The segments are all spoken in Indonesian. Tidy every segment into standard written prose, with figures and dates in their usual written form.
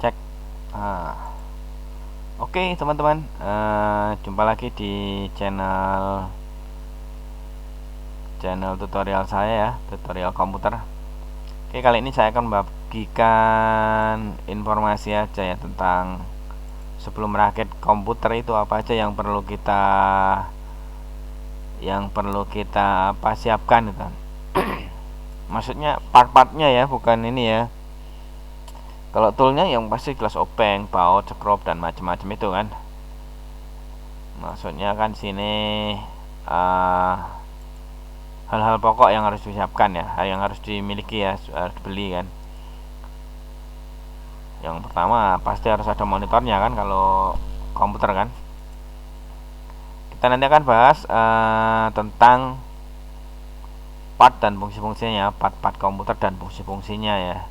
Cek. Oke teman-teman, jumpa lagi di channel tutorial saya ya, tutorial komputer. Oke, kali ini saya akan membagikan informasi aja ya tentang sebelum merakit komputer itu apa aja yang perlu kita siapkan gitu. Maksudnya part-partnya ya, bukan ini ya. Kalau toolnya yang pasti jelas Openg, baut, scrub dan macam-macam itu kan. Maksudnya kan sini uh, hal-hal pokok yang harus disiapkan ya, yang harus dimiliki ya, harus beli kan. Yang pertama pasti harus ada monitornya kan kalau komputer kan. Kita nanti akan bahas tentang part dan fungsi-fungsinya, part-part komputer dan fungsi-fungsinya ya.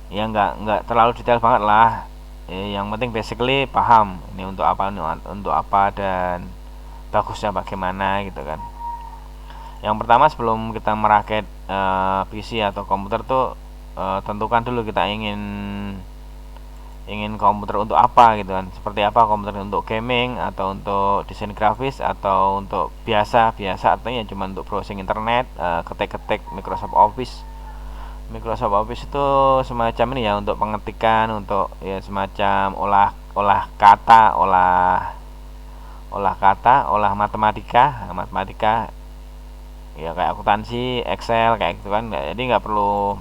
Ya nggak terlalu detail banget lah. Yang penting basically paham ini untuk apa dan bagusnya bagaimana gitu kan. Yang pertama sebelum kita merakit PC atau komputer tuh tentukan dulu kita ingin komputer untuk apa gitu kan. Seperti apa komputer, untuk gaming atau untuk desain grafis atau untuk biasa artinya cuma untuk browsing internet, ketik-ketik Microsoft Office itu semacam ini ya, untuk pengetikan, untuk ya semacam olah matematika ya, kayak akuntansi, Excel kayak gitu kan. Jadi nggak perlu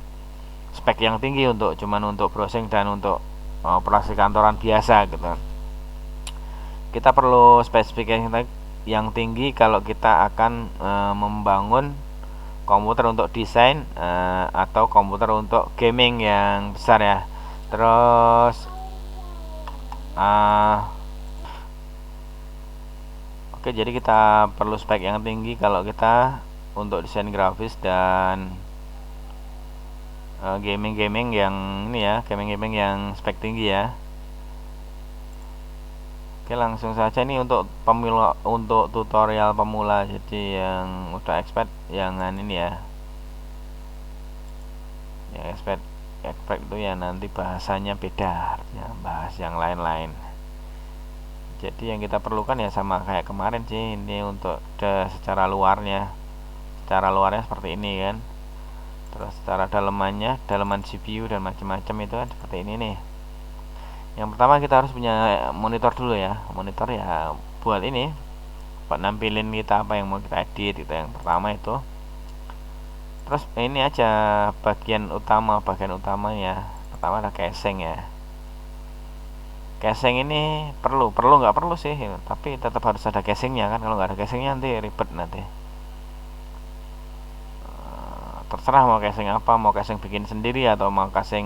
spek yang tinggi untuk browsing dan untuk operasi kantoran biasa gitu. Kita perlu spesifikasi yang tinggi kalau kita akan membangun komputer untuk desain atau komputer untuk gaming yang besar ya. Terus oke, jadi kita perlu spek yang tinggi kalau kita untuk desain grafis dan gaming-gaming yang ini ya, gaming-gaming yang spek tinggi ya. Oke, langsung saja ini untuk tutorial pemula, jadi yang udah expert jangan ini ya. Yang expert itu ya nanti bahasanya beda, ya bahas yang lain-lain. Jadi yang kita perlukan ya sama kayak kemarin sih, ini untuk secara luarnya seperti ini kan. Terus secara dalaman CPU dan macam-macam itu kan seperti ini nih. Yang pertama kita harus punya monitor dulu ya. Monitor ya buat ini, buat nampilin kita apa yang mau kita edit gitu. Yang pertama itu. Terus ini aja bagian utamanya. Pertama ada casing ya. Casing ini perlu nggak perlu sih, tapi tetap harus ada casingnya kan. Kalau nggak ada casingnya nanti ribet nanti. Terserah mau casing apa, mau casing bikin sendiri atau mau casing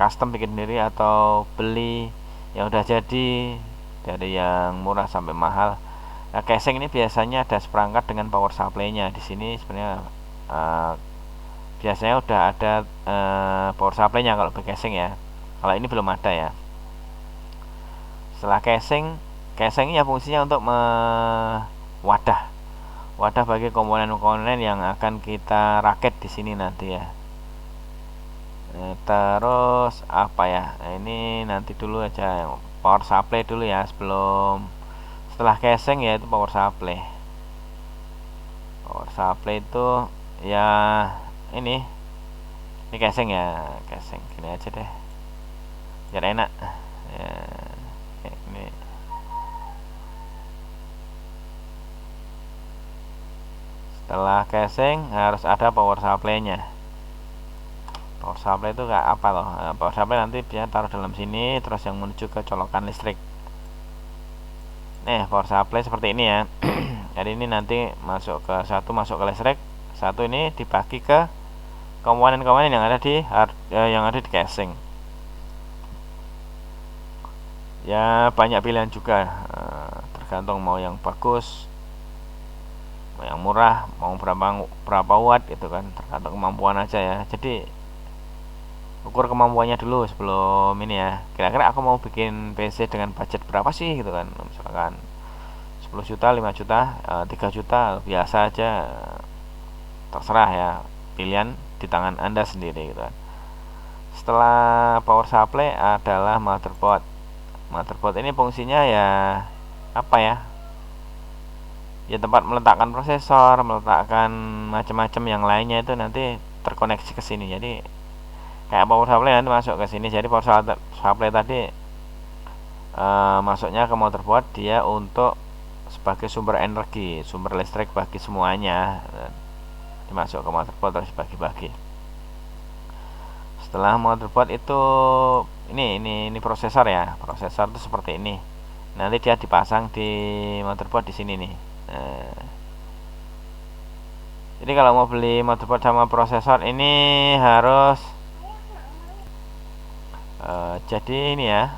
custom bikin sendiri atau beli yang udah jadi dari yang murah sampai mahal. Nah, casing ini biasanya ada seperangkat dengan power supply-nya. Di sini sebenarnya biasanya udah ada power supply-nya kalau casing ya. Kalau ini belum ada ya. Setelah casingnya fungsinya untuk wadah bagi komponen-komponen yang akan kita rakit di sini nanti ya. Terus apa ya? Ini nanti dulu aja power supply dulu ya, setelah casing ya itu power supply. Power supply itu ya ini casing ya, casing gini aja deh biar enak ya. Ini setelah casing harus ada power supply-nya. Power supply itu kayak apa loh? Power supply nanti bisa taruh dalam sini, terus yang menuju ke colokan listrik. Nih, power supply seperti ini ya. Jadi ini nanti masuk ke listrik, satu ini dibagi ke komponen-komponen yang ada di casing. Ya banyak pilihan juga, tergantung mau yang bagus, mau yang murah, mau berapa watt itu kan, tergantung kemampuan aja ya. Jadi ukur kemampuannya dulu sebelum ini ya, kira-kira aku mau bikin PC dengan budget berapa sih gitu kan. Misalkan 10 juta, 5 juta, 3 juta, biasa aja, terserah ya, pilihan di tangan Anda sendiri gitu kan. setelah power supply adalah motherboard. Motherboard ini fungsinya ya apa ya? Ya tempat meletakkan prosesor, meletakkan macam-macam yang lainnya itu nanti terkoneksi ke sini. Jadi kayak power supply nanti masuk ke sini. Jadi power supply tadi masuknya ke motherboard, dia untuk sebagai sumber energi, sumber listrik bagi semuanya. Dimasuk ke motherboard terus bagi-bagi. Setelah motherboard itu ini prosesor ya. Prosesor itu seperti ini. Nanti dia dipasang di motherboard di sini nih. Jadi kalau mau beli motherboard sama prosesor ini harus jadi ini ya,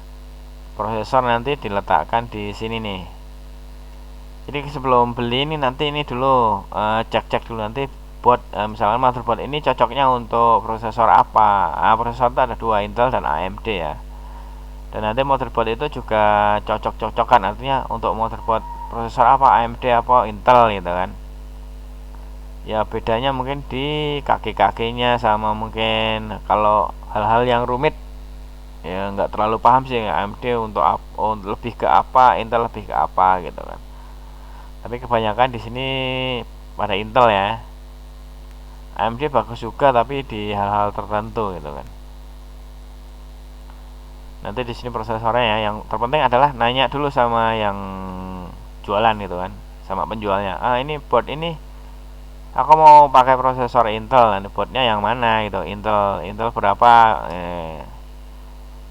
prosesor nanti diletakkan di sini nih. Jadi sebelum beli ini nanti ini dulu cek dulu nanti buat misalkan motherboard ini cocoknya untuk prosesor apa. Prosesor itu ada dua, Intel dan AMD ya. Dan nanti motherboard itu juga cocok-cocokan, artinya untuk motherboard prosesor apa, AMD apa Intel gitu kan. Ya bedanya mungkin di kaki-kakinya, sama mungkin kalau hal-hal yang rumit ya nggak terlalu paham sih AMD untuk lebih ke apa, Intel lebih ke apa gitu kan. Tapi kebanyakan di sini pada Intel ya. AMD bagus juga tapi di hal-hal tertentu gitu kan. Nanti di sini prosesornya ya, yang terpenting adalah nanya dulu sama yang jualan gitu kan, sama penjualnya. Ini board ini aku mau pakai prosesor Intel, nanti boardnya yang mana gitu. Intel berapa,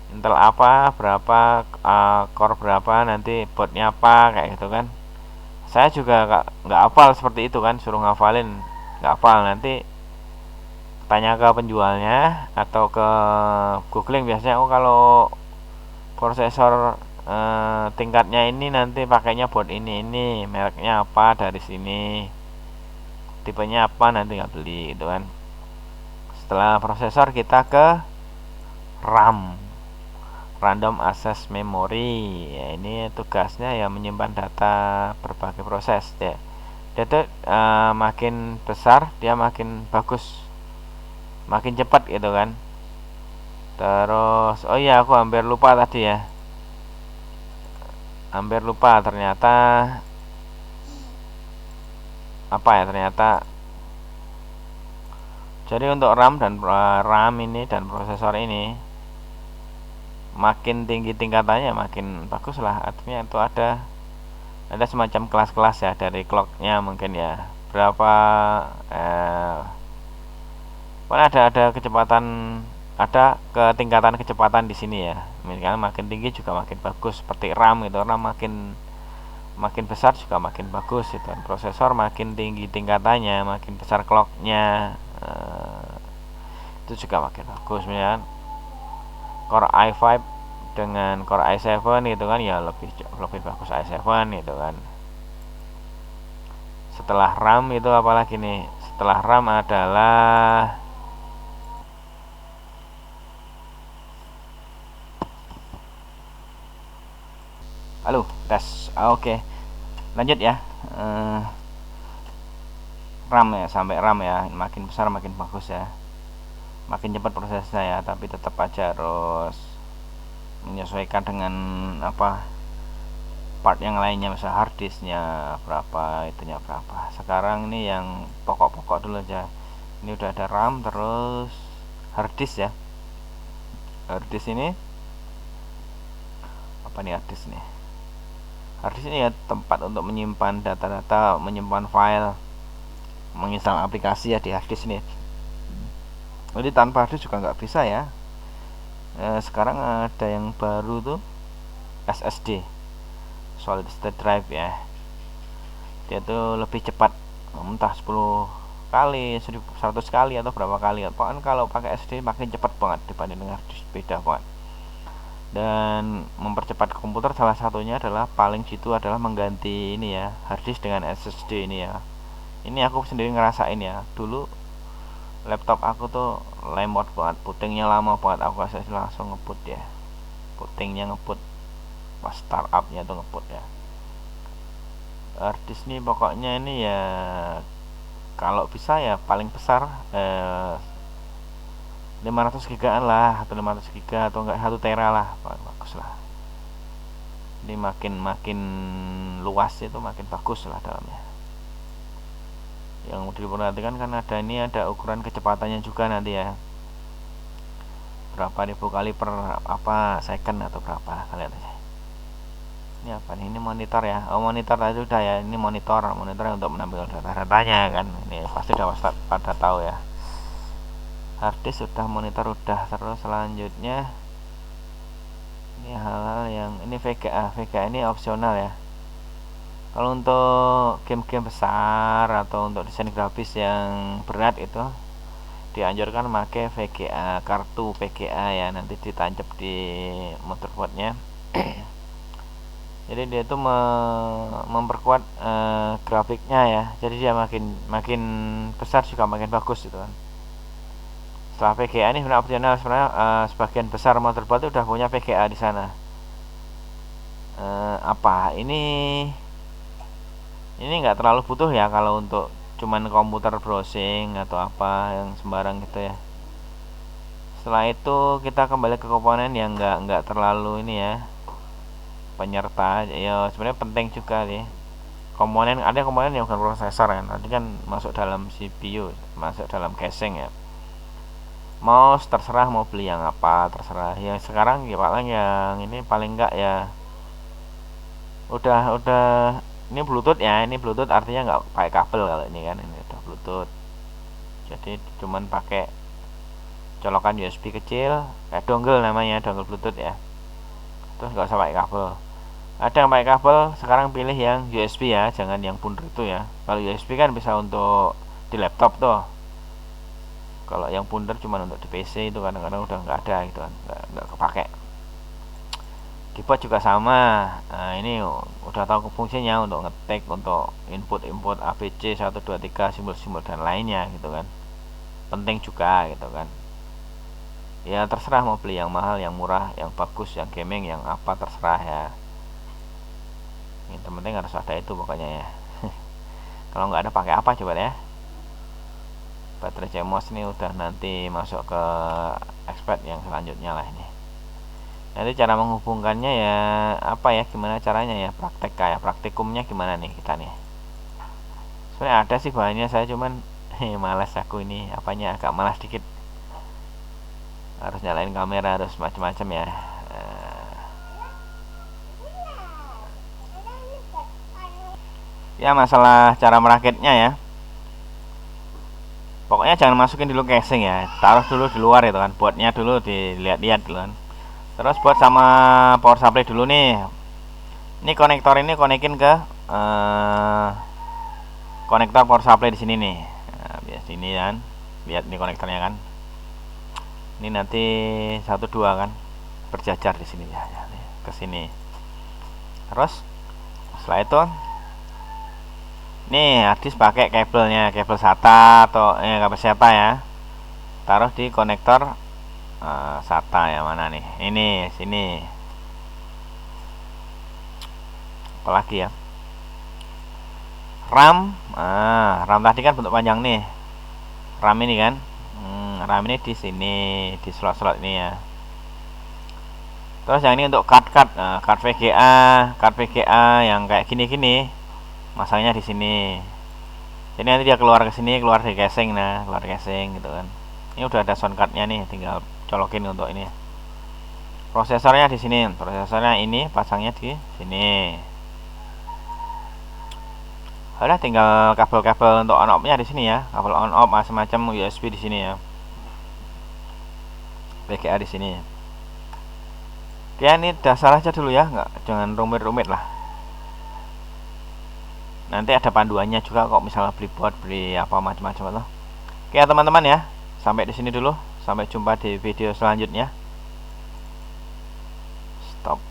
Intel apa berapa, core berapa, nanti boardnya apa kayak gitu kan. Saya juga nggak hafal seperti itu kan, suruh ngafalin nggak hafal. Nanti tanya ke penjualnya atau ke googling biasanya. Kalau prosesor tingkatnya ini nanti pakainya board ini mereknya apa, dari sini tipenya apa, nanti nggak beli gitu kan. Setelah prosesor kita ke RAM, random access memory ya. Ini tugasnya ya menyimpan data berbagai proses ya. Dia tuh makin besar dia makin bagus, makin cepat gitu kan. Terus aku hampir lupa tadi ya, ternyata apa ya, ternyata jadi untuk RAM ini dan prosesor ini makin tinggi tingkatannya makin bagus lah. Artinya itu ada semacam kelas-kelas ya, dari clocknya mungkin ya berapa ada kecepatan, ada ketingkatan kecepatan di sini ya. Misalnya makin tinggi juga makin bagus. Seperti RAM itu, RAM makin besar juga makin bagus itu. Prosesor makin tinggi tingkatannya makin besar clocknya, itu juga makin bagus. Misalnya Core i5 dengan Core i7 gitu kan ya, lebih bagus i7 gitu kan. Setelah RAM itu apalagi nih? Setelah RAM adalah tes. Oke. Lanjut ya. RAM ya, sampai RAM ya, makin besar makin bagus ya, makin cepat prosesnya ya. Tapi tetap aja harus menyesuaikan dengan part yang lainnya. Misal harddisknya berapa, itunya berapa. Sekarang ini yang pokok-pokok dulu aja. Ini udah ada RAM, terus harddisk ya. Harddisk ini apa nih? Harddisk ini ya tempat untuk menyimpan data-data, menyimpan file, menginstal aplikasi ya di harddisk ini. Jadi tanpa harddisk juga nggak bisa ya. Sekarang ada yang baru tuh SSD, solid state drive ya. Dia tuh lebih cepat, entah 10 kali, 100 kali atau berapa kali. Pokoknya kalau pakai SSD makin cepat banget dibanding dengan harddisk, beda banget. Dan mempercepat komputer salah satunya adalah paling jitu adalah mengganti ini ya, harddisk dengan SSD ini ya. Ini aku sendiri ngerasain ya. Dulu laptop aku tuh lemot banget, putingnya lama banget. Aku langsung ngebut ya, putingnya ngebut pas startupnya tuh ngebut ya. Harddisk ini pokoknya ini ya, kalau bisa ya paling besar 500 gigaan lah, atau 500 giga atau enggak 1 tera lah, bagus lah. Ini makin luas itu makin bagus lah dalamnya. Yang diperhatikan kan ada ukuran kecepatannya juga nanti ya, berapa ribu kali per second atau berapa, kalian aja. Ini apa nih? Ini monitor ya. Oh, monitor tadi udah ya. Ini monitor untuk menampilkan data-datanya kan. Ini pasti udah pada tahu ya. Harddisk sudah, monitor udah. Terus selanjutnya ini hal-hal yang ini VGA ini opsional ya. Kalau untuk game-game besar atau untuk desain grafis yang berat itu dianjurkan pakai VGA, kartu VGA ya, nanti ditancap di motherboardnya. Jadi dia itu memperkuat grafiknya ya, jadi dia makin besar juga makin bagus gitu kan. Setelah VGA ini sebenarnya opsional, sebenarnya sebagian besar motherboard itu udah punya VGA di sana. Ini nggak terlalu butuh ya kalau untuk cuman komputer browsing atau apa yang sembarang gitu ya. Setelah itu kita kembali ke komponen yang nggak terlalu ini ya, penyerta ya, sebenarnya penting juga sih. Ada komponen yang bukan prosesor kan, tadi kan masuk dalam CPU, masuk dalam casing ya. Mouse terserah mau beli yang apa, terserah. Yang sekarang ya paling yang ini paling enggak ya udah ini Bluetooth ya, ini Bluetooth artinya nggak pakai kabel. Kalau ini kan ini udah Bluetooth, jadi cuman pakai colokan USB kecil kayak dongle, namanya dongle Bluetooth ya, terus nggak usah pakai kabel. Ada yang pakai kabel, sekarang pilih yang USB ya, jangan yang bundar itu ya. Kalau USB kan bisa untuk di laptop tuh, kalau yang bundar cuma untuk di PC itu kadang-kadang udah nggak ada gitu kan, nggak kepake. Keyboard juga sama. Nah, ini udah tahu fungsinya untuk ngetik, untuk input ABC 1 2 3 simbol-simbol dan lainnya gitu kan, penting juga gitu kan. Ya terserah mau beli yang mahal, yang murah, yang bagus, yang gaming, yang apa, terserah ya. Yang penting harus ada itu pokoknya ya. Kalau nggak ada pakai apa coba ya. Baterai CMOS ini udah nanti masuk ke expert yang selanjutnya lah ini. Nanti cara menghubungkannya ya apa ya, gimana caranya ya, praktikumnya gimana nih kita nih. Sebenarnya ada sih bahannya, saya cuman malas aku ini apanya, agak malas dikit. Harus nyalain kamera, harus macam-macam ya. Ya masalah cara merakitnya ya, pokoknya jangan masukin dulu casing ya, taruh dulu di luar itu kan, boardnya dulu dilihat-lihat dulu kan. Terus buat sama power supply dulu nih. Ini konektor ini konekin ke konektor power supply di sini nih. Nah, biar sini kan, lihat ini konektornya kan. Ini nanti 1 2 kan berjajar di sini ya, ke sini. Terus setelah itu nih harddisk pakai kabelnya, kabel SATA atau kabel SATA ya, taruh di konektor SATA yang mana nih, ini sini. Apalagi ya, RAM. RAM tadi kan bentuk panjang nih, RAM ini kan, RAM ini di sini, di slot-slot ini ya. Terus yang ini untuk card VGA yang kayak gini masangnya di sini. Jadi nanti dia keluar ke sini, keluar dari casing, keluar casing gitu kan. Ini udah ada sound cardnya nih, tinggal colokin untuk ini. Prosesornya di sini, prosesornya ini pasangnya di sini. Udah tinggal kabel-kabel untuk on off-nya di sini ya, kabel on off macam-macam, USB di sini ya, VGA di sini. Oke, ini dasar aja dulu ya, jangan rumit-rumit lah. Nanti ada panduannya juga kok, misalnya beli board, beli apa macam-macam loh. Oke ya teman-teman ya, sampai di sini dulu. Sampai jumpa di video selanjutnya. Stop.